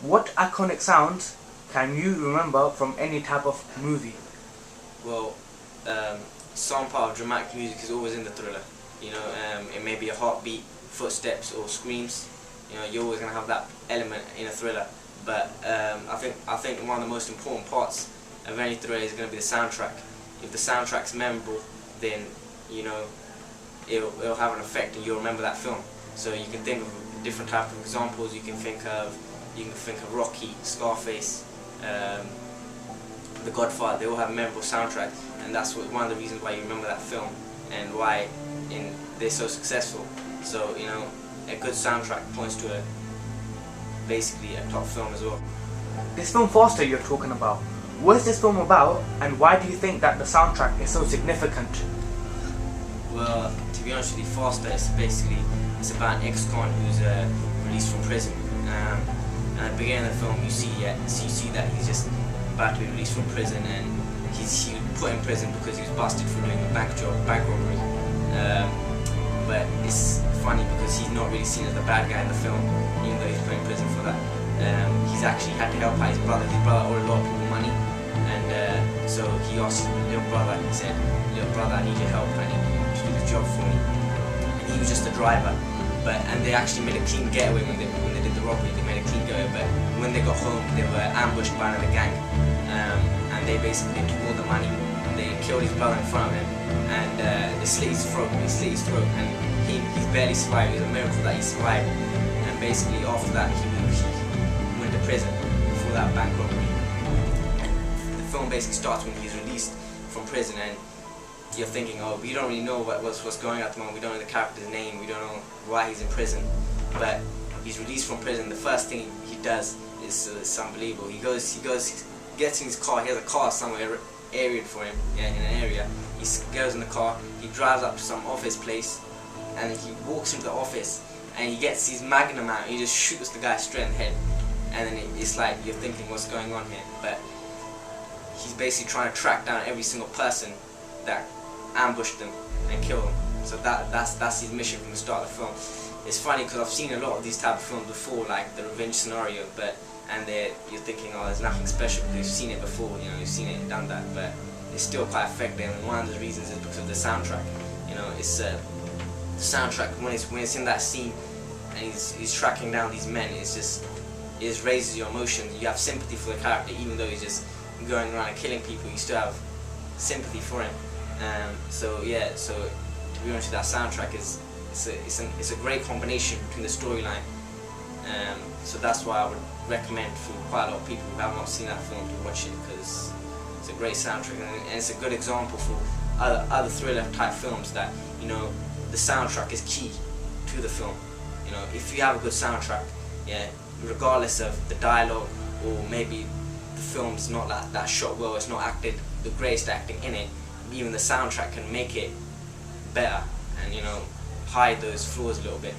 What iconic sounds can you remember from any type of movie? Well, some part of dramatic music is always in the thriller. It may be a heartbeat, footsteps, or screams. You're always gonna have that element in a thriller. But I think one of the most important parts of any thriller is gonna be the soundtrack. If the soundtrack's memorable, then it'll have an effect, and you'll remember that film. So you can think of different types of examples. You can think of Rocky, Scarface, The Godfather. They all have memorable soundtracks, and that's one of the reasons why you remember that film and why they're so successful. So a good soundtrack points to basically a top film as well. This film Faster you're talking about, what is this film about, and why do you think that the soundtrack is so significant? Well, to be honest with you, Faster it's about an ex-con who's released from prison. And at the beginning of the film, you see that he's just about to be released from prison, and he was put in prison because he was busted for doing a bank robbery. But it's funny because he's not really seen as the bad guy in the film, even though he's put in prison for that. He's actually had to help out his brother. His brother owed a lot of people money, and so he asked his little brother. He said, "Little brother, I need your help. I need you to do the job for me." And he was just a driver, and they actually made a clean getaway when they did the robbery. They made a clean getaway, but when they got home, they were ambushed by another gang, and they basically took all the money. They killed his brother in front of him, and they slit his throat. And he's barely survived. It was a miracle that he survived. And basically after that, he went to prison for that bank robbery. And the film basically starts when he's released from prison, and you're thinking, oh, we don't really know what's going on at the moment. We don't know the character's name. We don't know why he's in prison. But he's released from prison. The first thing he does is it's unbelievable. He gets in his car. He has a car somewhere areaed for him, in an area. He goes in the car. He drives up to some office place, and he walks into the office, and he gets his Magnum out. And he just shoots the guy straight in the head. And then it's like you're thinking, what's going on here? But he's basically trying to track down every single person that ambushed them and kill them. So that's his mission from the start of the film. It's funny because I've seen a lot of these type of films before, like the revenge scenario, and you're thinking, oh, there's nothing special because you've seen it before, you've seen it and done that, but it's still quite effective. And one of the reasons is because of the soundtrack. It's the soundtrack when it's in that scene and he's tracking down these men. It just raises your emotions. You have sympathy for the character, even though he's just going around and killing people. You still have sympathy for him. So to be honest, that soundtrack it's a great combination between the storyline. So that's why I would recommend for quite a lot of people who have not seen that film to watch it, because it's a great soundtrack, and it's a good example for other thriller type films that the soundtrack is key to the film. If you have a good soundtrack, regardless of the dialogue, or maybe the film's not that shot well, it's not acted the greatest acting in it, even the soundtrack can make it better and hide those flaws a little bit.